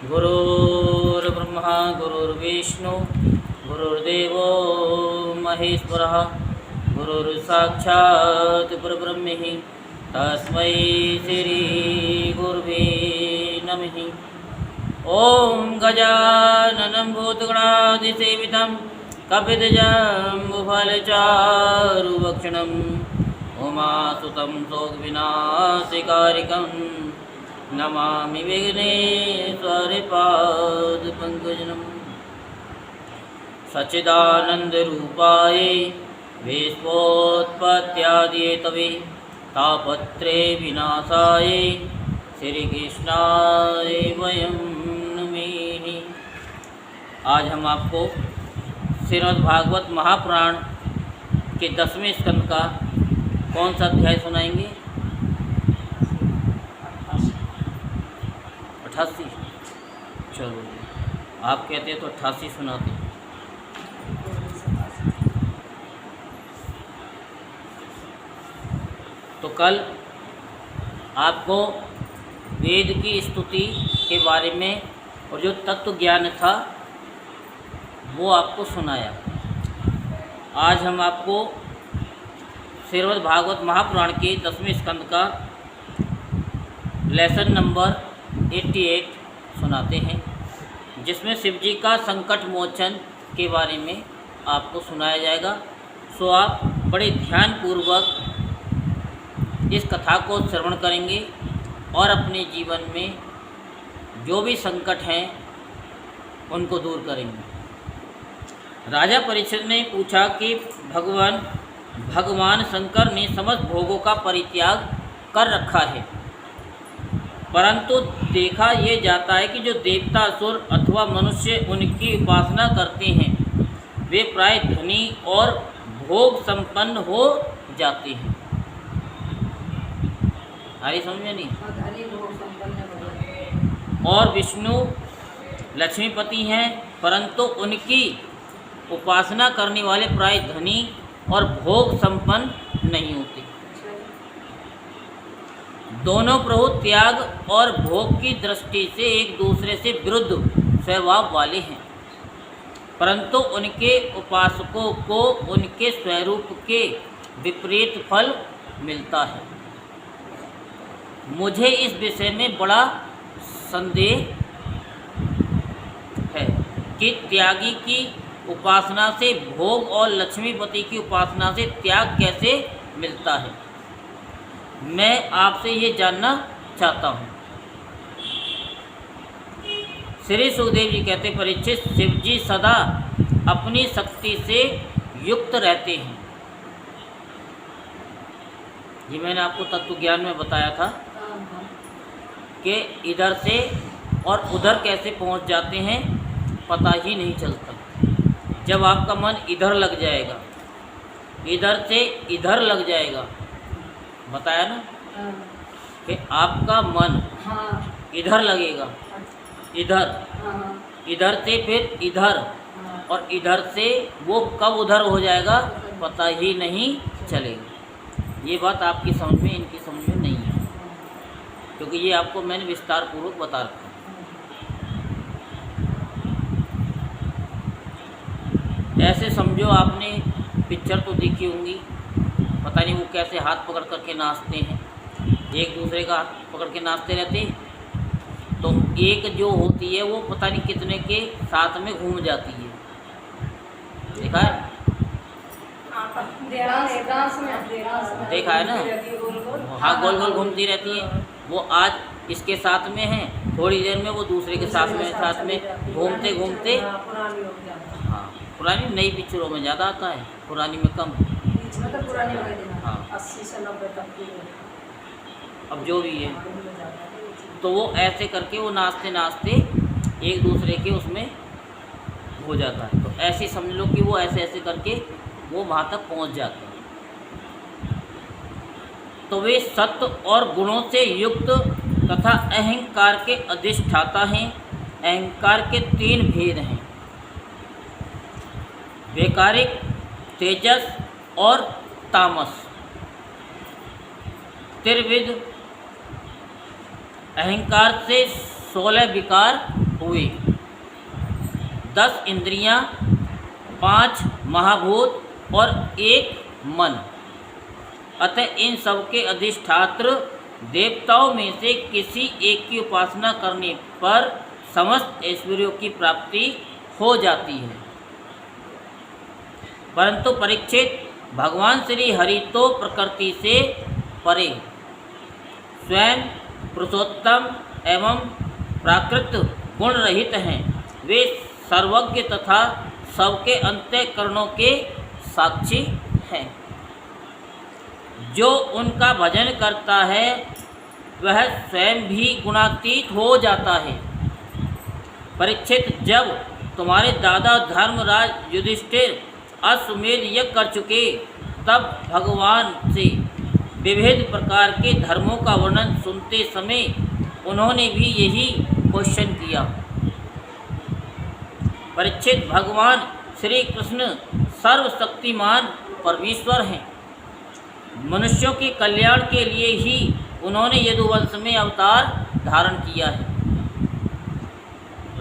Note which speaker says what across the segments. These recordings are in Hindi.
Speaker 1: गुरुर्ब्रह्मा गुरुर्विष्णु गुरुर्देवो महेश्वरः गुरुर्साक्षात् परब्रह्म तस्मै श्री गुरुवे नमः। ओम गजाननं भूतगणाधिसेवितं कपितजम्बुफलचारुभक्षणम् उमासुतं शोकविनाशकारिकं नमामि विघ्नेश्वरपादपङ्कजम्। सच्चिदानन्दरूपाय विश्वोत्पत्त्यादिहेतवे तापत्रे विनाशाय श्रीकृष्णाय वयं नमः। आज हम आपको श्रीमद्भागवत महापुराण के 10वें स्कंद का कौन सा अध्याय सुनाएंगे? 88। चलो, आप कहते हैं तो 88 सुनाते। तो कल आपको वेद की स्तुति के बारे में और जो तत्व ज्ञान था वो आपको सुनाया। आज हम आपको श्रीमद्भागवत महापुराण के 10वें स्कंद का लेसन नंबर 88 सुनाते हैं, जिसमें शिव जी का संकट मोचन के बारे में आपको सुनाया जाएगा। सो आप बड़े ध्यानपूर्वक इस कथा को श्रवण करेंगे और अपने जीवन में जो भी संकट हैं उनको दूर करेंगे। राजा परीक्षित ने पूछा कि भगवान शंकर ने समस्त भोगों का परित्याग कर रखा है, परंतु देखा ये जाता है कि जो देवता असुर अथवा मनुष्य उनकी उपासना करते हैं वे प्राय धनी और भोग संपन्न हो जाते हैं। हरी समझ में नहीं? और विष्णु लक्ष्मीपति हैं, परंतु उनकी उपासना करने वाले प्राय धनी और भोग संपन्न नहीं होते। दोनों प्रभु त्याग और भोग की दृष्टि से एक दूसरे से विरुद्ध स्वभाव वाले हैं, परंतु उनके उपासकों को उनके स्वरूप के विपरीत फल मिलता है। मुझे इस विषय में बड़ा संदेह है कि त्यागी की उपासना से भोग और लक्ष्मीपति की उपासना से त्याग कैसे मिलता है। मैं आपसे ये जानना चाहता हूँ। श्री सुखदेव जी कहते, परीक्षित, शिव जी सदा अपनी शक्ति से युक्त रहते हैं। ये मैंने आपको तत्व ज्ञान में बताया था कि इधर से और उधर कैसे पहुंच जाते हैं पता ही नहीं चलता। जब आपका मन इधर लग जाएगा, इधर से इधर लग जाएगा, बताया ना कि आपका मन इधर लगेगा, इधर से फिर इधर, और इधर से वो कब उधर हो जाएगा पता ही नहीं चलेगा। ये बात आपकी समझ में, इनकी समझ में नहीं है, क्योंकि ये आपको मैंने विस्तार पूर्वक बता रखा। ऐसे समझो, आपने पिक्चर तो देखी होंगी, पता नहीं वो कैसे हाथ पकड़ करके नाचते हैं, एक दूसरे का हाथ पकड़ के नाचते रहते हैं। तो एक जो होती है वो पता नहीं कितने के साथ में घूम जाती है, देखा है? देखा है ना? हाँ, गोल गोल घूमती रहती है। वो आज इसके साथ में है, थोड़ी देर में वो दूसरे के साथ में घूमते घूमते। हाँ, पुरानी नई पिक्चरों में ज़्यादा आता है, पुरानी में कम। हाँ,
Speaker 2: 80 से 90 तक की।
Speaker 1: अब जो भी है, तो वो ऐसे करके वो नाचते नाचते एक दूसरे के उसमें हो जाता है। तो ऐसे समझ लो कि वो ऐसे ऐसे करके वो वहाँ तक पहुँच जाते हैं। तो वे सत्व और गुणों से युक्त तथा अहंकार के अधिष्ठाता हैं। अहंकार के 3 भेद हैं, वैकारिक, तेजस और तामस। त्रिविध अहंकार से 16 विकार हुए। 10 इंद्रियां, 5 महाभूत और 1 मन। अतः इन सबके अधिष्ठात्र देवताओं में से किसी एक की उपासना करने पर समस्त ऐश्वर्यों की प्राप्ति हो जाती है। परंतु परीक्षित, भगवान श्री हरि तो प्रकृति से परे, स्वयं पुरुषोत्तम एवं प्राकृत गुण रहित हैं। वे सर्वज्ञ तथा सबके अंतःकरणों के साक्षी हैं। जो उनका भजन करता है वह स्वयं भी गुणातीत हो जाता है। परीक्षित, जब तुम्हारे दादा धर्मराज युधिष्ठिर अश्वमेध यज्ञ कर चुके, तब भगवान से विविध प्रकार के धर्मों का वर्णन सुनते समय उन्होंने भी यही क्वेश्चन किया। परीक्षित, भगवान श्री कृष्ण सर्वशक्तिमान परमेश्वर हैं। मनुष्यों के कल्याण के लिए ही उन्होंने यदुवंश में अवतार धारण किया है।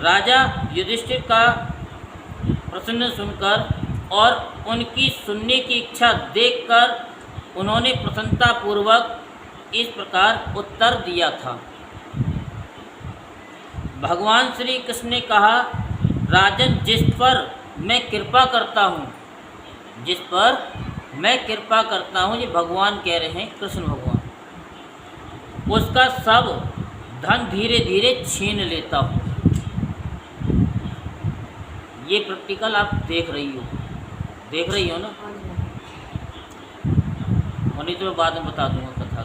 Speaker 1: राजा युधिष्ठिर का प्रश्न सुनकर और उनकी सुनने की इच्छा देखकर उन्होंने प्रसन्नतापूर्वक इस प्रकार उत्तर दिया था। भगवान श्री कृष्ण ने कहा, राजन, जिस पर मैं कृपा करता हूँ, जिस पर मैं कृपा करता हूँ, ये भगवान कह रहे हैं, कृष्ण भगवान, उसका सब धन धीरे धीरे छीन लेता हूँ। ये प्रैक्टिकल आप देख रही हो ना, और नहीं तो मैं बाद में बता दूंगा कथा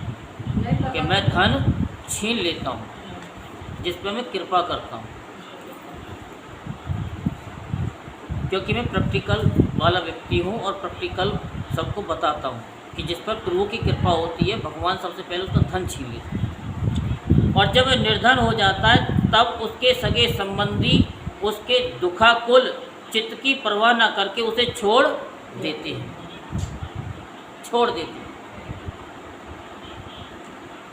Speaker 1: कि मैं धन छीन लेता हूँ जिस पर मैं कृपा करता हूँ, क्योंकि मैं प्रैक्टिकल वाला व्यक्ति हूँ और प्रैक्टिकल सबको बताता हूँ कि जिस पर प्रभु की कृपा होती है, भगवान सबसे पहले उसका धन छीन लेते हैं, और जब वह निर्धन हो जाता है तब उसके सगे संबंधी उसके दुखाकुल चित्त की परवाह न करके उसे छोड़ देते हैं।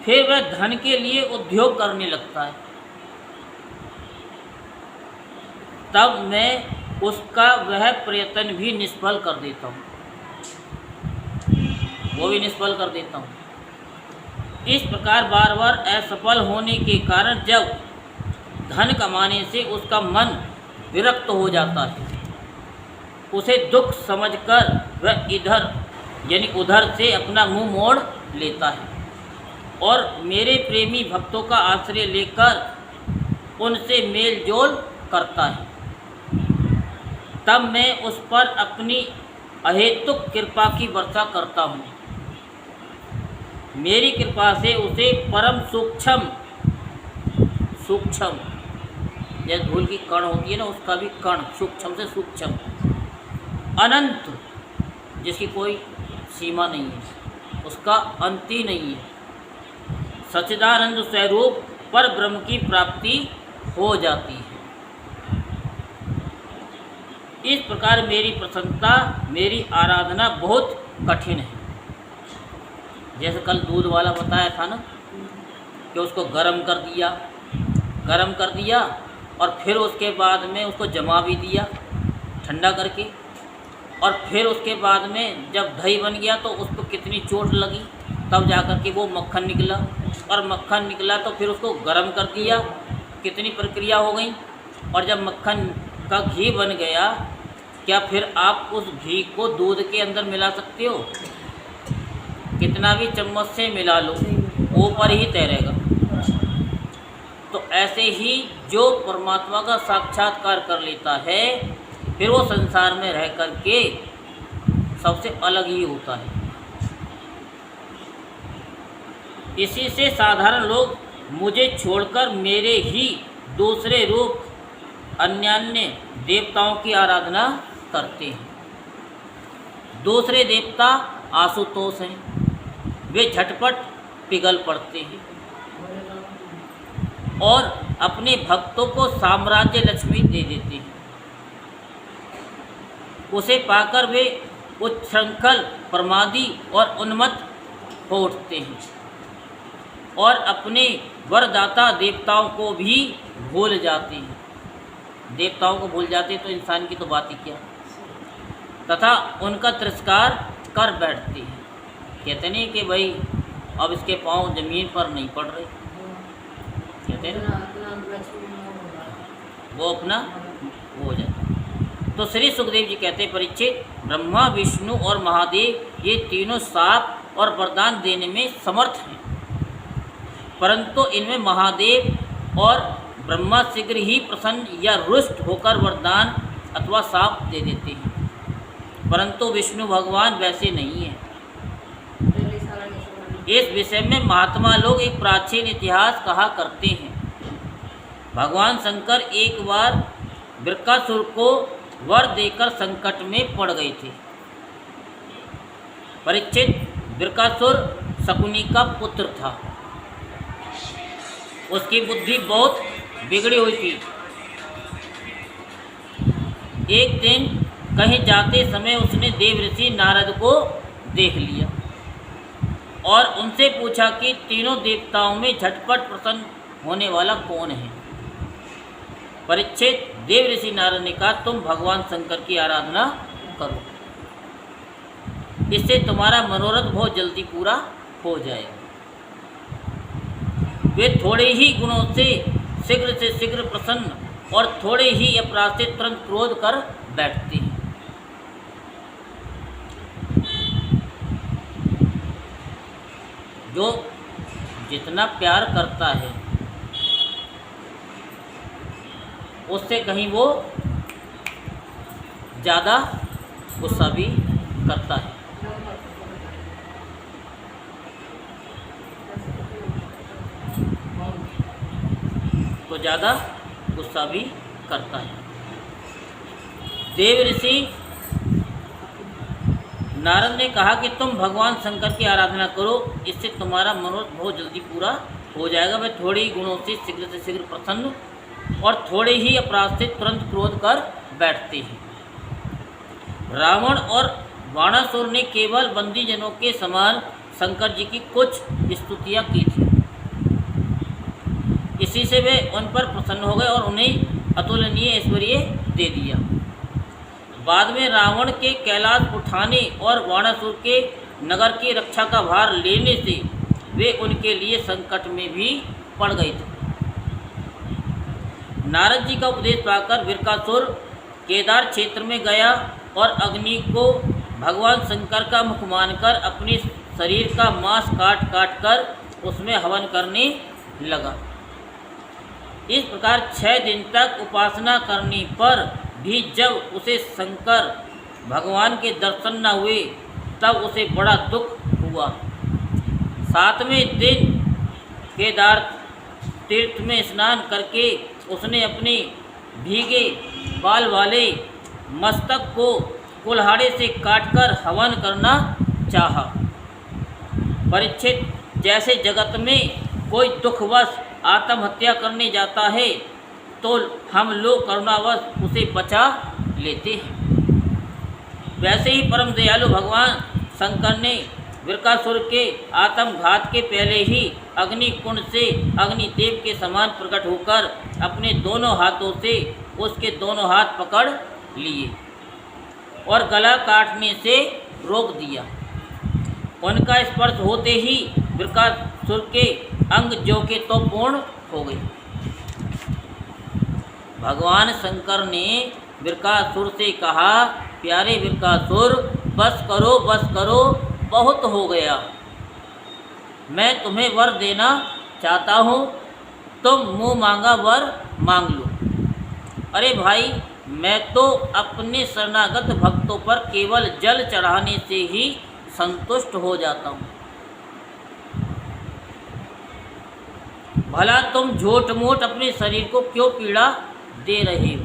Speaker 1: फिर वह धन के लिए उद्योग करने लगता है। तब मैं उसका वह प्रयत्न भी निष्फल कर देता हूँ, इस प्रकार बार बार असफल होने के कारण जब धन कमाने से उसका मन विरक्त हो जाता है, उसे दुख समझकर वह इधर यानी उधर से अपना मुंह मोड़ लेता है और मेरे प्रेमी भक्तों का आश्रय लेकर उनसे मेल जोल करता है। तब मैं उस पर अपनी अहेतुक कृपा की वर्षा करता हूँ। मेरी कृपा से उसे परम सूक्ष्म जैसे धूल की कण होती है ना, उसका भी कण सूक्ष्म से सूक्ष्म, अनंत जिसकी कोई सीमा नहीं है, उसका अंत ही नहीं है, सच्चिदानंद स्वरूप पर ब्रह्म की प्राप्ति हो जाती है। इस प्रकार मेरी प्रसन्नता, मेरी आराधना बहुत कठिन है। जैसे कल दूध वाला बताया था ना कि उसको गरम कर दिया और फिर उसके बाद में उसको जमा भी दिया ठंडा करके, और फिर उसके बाद में जब दही बन गया तो उसको कितनी चोट लगी, तब जाकर के वो मक्खन निकला, और मक्खन निकला तो फिर उसको गरम कर दिया, कितनी प्रक्रिया हो गई, और जब मक्खन का घी बन गया, क्या फिर आप उस घी को दूध के अंदर मिला सकते हो? कितना भी चम्मच से मिला लो, ऊपर ही तैरेगा। तो ऐसे ही जो परमात्मा का साक्षात्कार कर लेता है, फिर वो संसार में रह कर के सबसे अलग ही होता है। इसी से साधारण लोग मुझे छोड़कर मेरे ही दूसरे रूप अन्यान्य देवताओं की आराधना करते हैं। दूसरे देवता आशुतोष हैं, वे झटपट पिघल पड़ते हैं और अपने भक्तों को साम्राज्य लक्ष्मी दे देते हैं। उसे पाकर वे उच्छृंखल, प्रमादी और उन्मत्त हो उठते हैं और अपने वरदाता देवताओं को भी भूल जाते हैं। देवताओं को भूल जाते तो इंसान की तो बात ही क्या, तथा उनका तिरस्कार कर बैठते हैं। कहते नहीं कि भाई अब इसके पाँव जमीन पर नहीं पड़ रहे, कहते हैं वो अपना वो हो जाता। तो श्री सुखदेव जी कहते हैं, परीक्षित, ब्रह्मा, विष्णु और महादेव ये तीनों शाप और वरदान देने में समर्थ हैं, परंतु इनमें महादेव और ब्रह्मा शीघ्र ही प्रसन्न या रुष्ट होकर वरदान अथवा शाप दे देते हैं, परंतु विष्णु भगवान वैसे नहीं हैं। इस विषय में महात्मा लोग एक प्राचीन इतिहास कहा करते हैं। भगवान शंकर एक बार वृकासुर को वर देकर संकट में पड़ गए थे। परीक्षित, वृकासुर शकुनी का पुत्र था। उसकी बुद्धि बहुत बिगड़ी हुई थी। एक दिन कहीं जाते समय उसने देव ऋषि नारद को देख लिया और उनसे पूछा कि तीनों देवताओं में झटपट प्रसन्न होने वाला कौन है। परीक्षित, देव ऋषि नारद ने कहा, तुम भगवान शंकर की आराधना करो, इससे तुम्हारा मनोरथ बहुत जल्दी पूरा हो जाएगा। वे थोड़े ही गुणों से शीघ्र प्रसन्न और थोड़े ही अपराध से तुरंत क्रोध कर बैठते हैं। जो जितना प्यार करता है उससे कहीं वो ज़्यादा गुस्सा भी करता है। तो ज़्यादा गुस्सा भी करता है। देव ऋषि नारद ने कहा कि तुम भगवान शंकर की आराधना करो, इससे तुम्हारा मनोरथ बहुत जल्दी पूरा हो जाएगा। वे थोड़े ही गुणों से शीघ्र प्रसन्न और थोड़े ही अपराध से तुरंत क्रोध कर बैठते हैं। रावण और वाणासुर ने केवल बंदीजनों के समान शंकर जी की कुछ स्तुतियाँ की थी। इसी से वे उन पर प्रसन्न हो गए और उन्हें अतुलनीय ऐश्वर्य दे दिया। बाद में रावण के कैलाश उठाने और वाणासुर के नगर की रक्षा का भार लेने से वे उनके लिए संकट में भी पड़ गए थे। नारद जी का उपदेश पाकर वृकासुर केदार क्षेत्र में गया और अग्नि को भगवान शंकर का मुख मानकर अपने शरीर का मांस काट काट कर उसमें हवन करने लगा। इस प्रकार 6 दिन तक उपासना करने पर भी जब उसे शंकर भगवान के दर्शन न हुए तब उसे बड़ा दुख हुआ। 7वें दिन केदार तीर्थ में स्नान करके उसने अपने भीगे बाल वाले मस्तक को कुल्हाड़े से काटकर हवन करना चाहा। परीक्षित, जैसे जगत में कोई दुखवश आत्महत्या करने जाता है तो हम लोग करुणावश उसे बचा लेते हैं, वैसे ही परम दयालु भगवान शंकर ने वृकासुर के आत्मघात के पहले ही अग्नि कुंड से अग्निदेव के समान प्रकट होकर अपने दोनों हाथों से उसके दोनों हाथ पकड़ लिए और गला काटने से रोक दिया। उनका स्पर्श होते ही वृकासुर के अंग ज्यों के तो पूर्ण हो गए। भगवान शंकर ने वृकासुर से कहा, प्यारे वृकासुर, बस करो, बहुत हो गया। मैं तुम्हें वर देना चाहता हूँ, तुम मुँह मांगा वर मांग लो। अरे भाई, मैं तो अपने शरणागत भक्तों पर केवल जल चढ़ाने से ही संतुष्ट हो जाता हूँ। भला तुम झूठ मूठ अपने शरीर को क्यों पीड़ा दे रहे हो।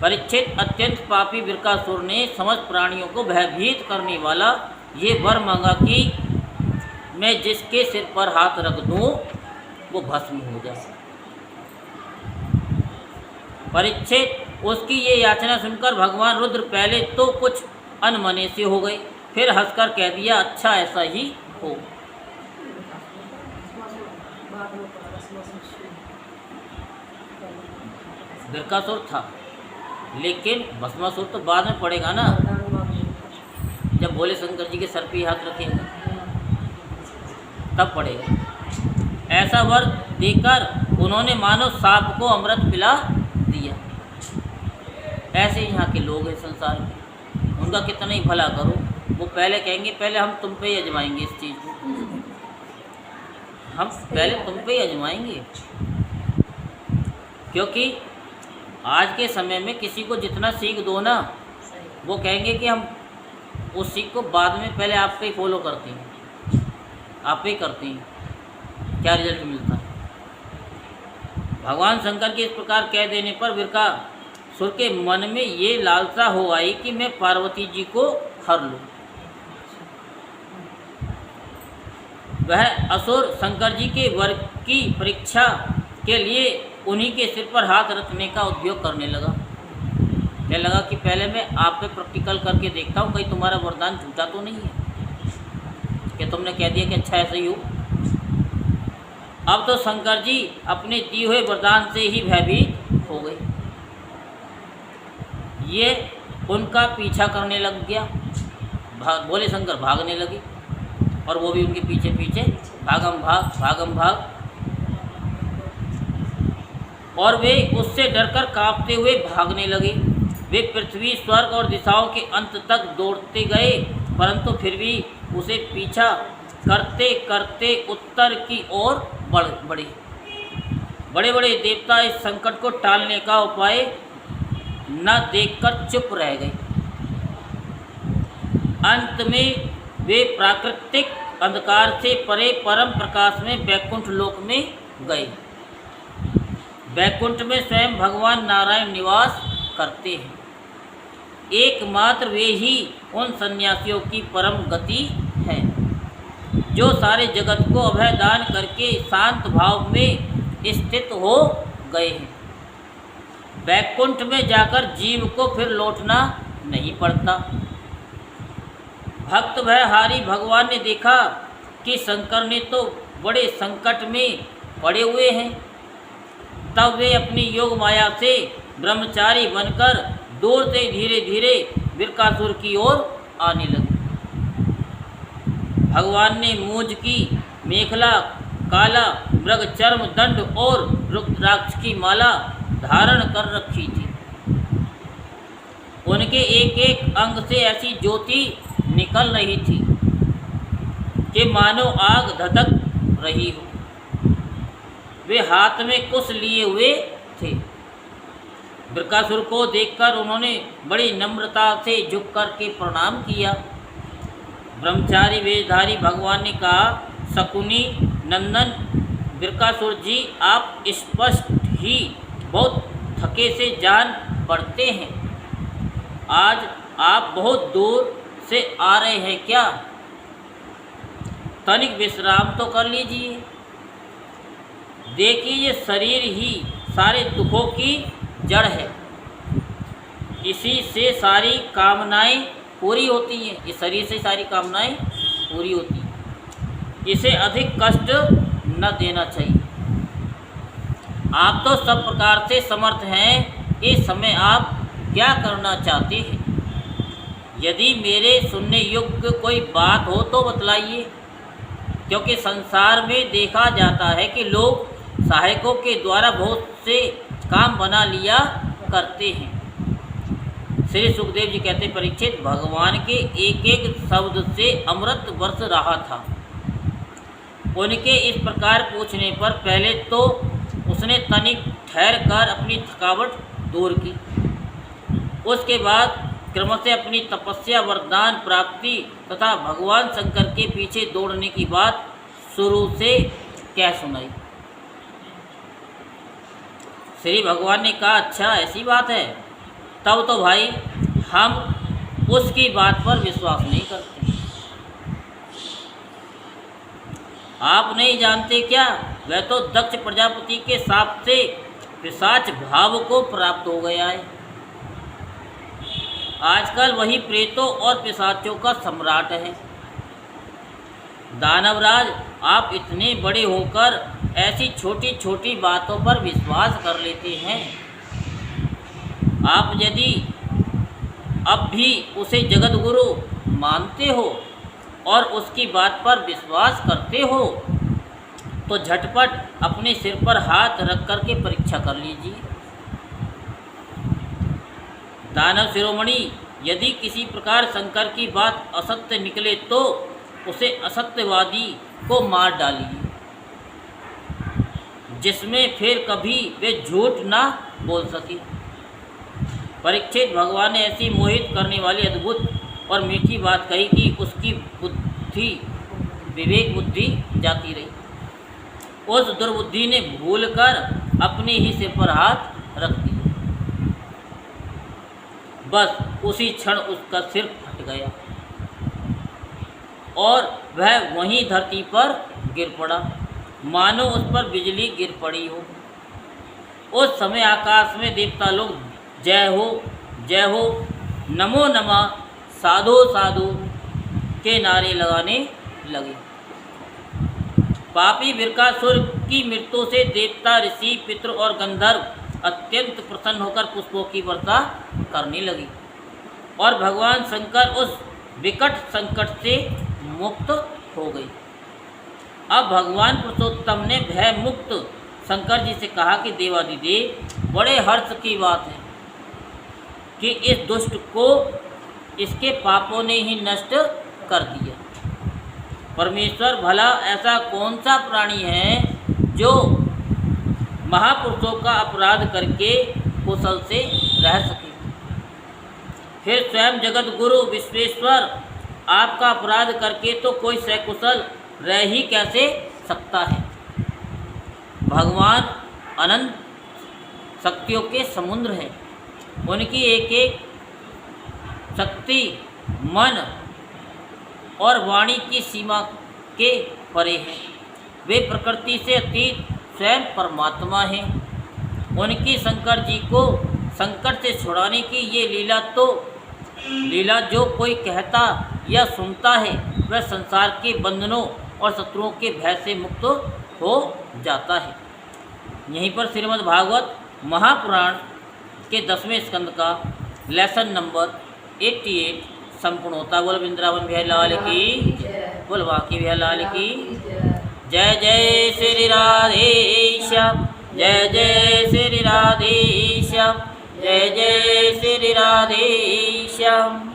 Speaker 1: परीक्षित, अत्यंत पापी वृकासुर ने समस्त प्राणियों को भयभीत करने वाला ये वर मांगा कि मैं जिसके सिर पर हाथ रख दूं वो भस्म हो जाए। परीक्षित, उसकी ये याचना सुनकर भगवान रुद्र पहले तो कुछ अनमने से हो गए, फिर हंसकर कह दिया, अच्छा ऐसा ही हो। बिरकासुर था, लेकिन भस्मासुर तो बाद में पड़ेगा ना, जब भोले शंकर जी के सर पे हाथ रखेंगे तब पड़ेगा। ऐसा वर देकर उन्होंने मानो सांप को अमृत पिला दिया। ऐसे यहाँ के लोग हैं संसार के, उनका कितना ही भला करो, वो पहले कहेंगे पहले हम तुम पे ही आजमाएंगे इस चीज़ को, हम पहले तुम पे ही आजमाएंगे। क्योंकि आज के समय में किसी को जितना सीख दो ना, वो कहेंगे कि हम उस सीख को बाद में पहले आप पे ही फॉलो करते हैं, आप पे ही करते हैं, क्या रिजल्ट मिलता है। भगवान शंकर के इस प्रकार कह देने पर बिरकासुर के मन में ये लालसा हो आई कि मैं पार्वती जी को हर लूँ। वह असुर शंकर जी के वर की परीक्षा के लिए उन्हीं के सिर पर हाथ रखने का उद्योग करने लगा। कहने लगा कि पहले मैं आप पे प्रैक्टिकल करके देखता हूँ, कहीं तुम्हारा वरदान झूठा तो नहीं है कि तुमने कह दिया कि अच्छा ऐसे ही हो। अब तो शंकर जी अपने दिए हुए वरदान से ही भयभीत हो गए। ये उनका पीछा करने लग गया, भोले शंकर भागने लगे और वो भी उनके पीछे पीछे भागम भाग। और वे उससे डरकर कांपते हुए भागने लगे। वे पृथ्वी, स्वर्ग और दिशाओं के अंत तक दौड़ते गए, परंतु फिर भी उसे पीछा करते करते उत्तर की ओर बढ़े। बड़े बड़े देवता इस संकट को टालने का उपाय न देखकर चुप रह गए। अंत में वे प्राकृतिक अंधकार से परे परम प्रकाश में वैकुंठ लोक में गए। वैकुंठ में स्वयं भगवान नारायण निवास करते हैं। एकमात्र वे ही उन सन्यासियों की परम गति है जो सारे जगत को अभय दान करके शांत भाव में स्थित हो गए हैं। वैकुंठ में जाकर जीव को फिर लौटना नहीं पड़ता। भक्त भयहारी भगवान ने देखा कि शंकर ने तो बड़े संकट में पड़े हुए हैं, तब वे अपनी योग माया से ब्रह्मचारी बनकर दौड़ते धीरे धीरे बिरकासुर की ओर आने लगे। भगवान ने मूंज की मेखला, काला मृग चर्म दंड और रुद्राक्ष की माला धारण कर रखी थी। उनके एक एक अंग से ऐसी ज्योति निकल रही थी कि मानो आग धधक रही हो। वे हाथ में कुश लिए हुए थे। बिरकासुर को देखकर उन्होंने बड़ी नम्रता से झुक कर के प्रणाम किया। ब्रह्मचारी वेशधारी भगवान ने कहा, शकुनी नंदन बिरकासुर जी, आप स्पष्ट ही बहुत थके से जान पड़ते हैं। आज आप बहुत दूर से आ रहे हैं क्या? तनिक विश्राम तो कर लीजिए। देखिए, ये शरीर ही सारे दुखों की जड़ है, इसी से सारी कामनाएं पूरी होती हैं। इस शरीर से सारी कामनाएं पूरी होती हैं। इसे अधिक कष्ट न देना चाहिए। आप तो सब प्रकार से समर्थ हैं। इस समय आप क्या करना चाहते हैं? यदि मेरे सुनने योग्य कोई बात हो तो बतलाइए, क्योंकि संसार में देखा जाता है कि लोग सहायकों के द्वारा बहुत से काम बना लिया करते हैं। श्री सुखदेव जी कहते, परीक्षित, भगवान के एक एक शब्द से अमृत बरस रहा था। उनके इस प्रकार पूछने पर पहले तो उसने तनिक ठहर कर अपनी थकावट दूर की। उसके बाद क्रमशः अपनी तपस्या, वरदान प्राप्ति तथा भगवान शंकर के पीछे दौड़ने की बात शुरू से कह सुनाई। श्री भगवान ने कहा, अच्छा ऐसी बात है, तब तो भाई हम उसकी बात पर विश्वास नहीं करते। आप नहीं जानते क्या, वह तो दक्ष प्रजापति के शाप से पिशाच भाव को प्राप्त हो गया है। आजकल वही प्रेतों और पिशाचों का सम्राट है। दानवराज, आप इतने बड़े होकर ऐसी छोटी छोटी बातों पर विश्वास कर लेते हैं। आप यदि अब भी उसे जगत गुरु मानते हो और उसकी बात पर विश्वास करते हो तो झटपट अपने सिर पर हाथ रख कर के परीक्षा कर लीजिए। दानव शिरोमणि, यदि किसी प्रकार शंकर की बात असत्य निकले तो उसे असत्यवादी को मार डालिए, जिसमें फिर कभी वे झूठ ना बोल सके। परीक्षित, भगवान ने ऐसी मोहित करने वाली अद्भुत और मीठी बात कही कि उसकी विवेक बुद्धि जाती रही। उस दुर्बुद्धि ने भूलकर अपने ही सिर पर हाथ रख दिया। बस उसी क्षण उसका सिर फट गया और वह वहीं धरती पर गिर पड़ा, मानो उस पर बिजली गिर पड़ी हो। उस समय आकाश में देवता लोग जय हो, नमो नमः, साधु साधु के नारे लगाने लगे। पापी बिरकासुर की मृत्यु से देवता, ऋषि, पितृ और गंधर्व अत्यंत प्रसन्न होकर पुष्पों की वर्षा करने लगी और भगवान शंकर उस विकट संकट से मुक्त हो गई। अब भगवान पुरुषोत्तम ने भय मुक्त शंकर जी से कहा कि देवादिदेव, बड़े हर्ष की बात है कि इस दुष्ट को इसके पापों ने ही नष्ट कर दिया। परमेश्वर, भला ऐसा कौन सा प्राणी है जो महापुरुषों का अपराध करके कुशल से रह सके। फिर स्वयं जगत गुरु विश्वेश्वर आपका अपराध करके तो कोई सकुशल रह ही कैसे सकता है। भगवान अनंत शक्तियों के समुद्र हैं, उनकी एक एक शक्ति मन और वाणी की सीमा के परे है। वे प्रकृति से अतीत स्वयं परमात्मा हैं। उनकी शंकर जी को संकट से छुड़ाने की ये लीला जो कोई कहता या सुनता है वह संसार के बंधनों और शत्रुओं के भय से मुक्त हो जाता है। यहीं पर श्रीमद् भागवत महापुराण के 10वें स्कंद का लेसन नंबर 88 संपूर्ण होता। बोल वृंदावन बिहारी लाल की, बोल बाकी बिहारी लाल की। जय जय श्री राधेश्याम, जय जय श्री राधेश्याम, जय जय श्री राधेश्याम।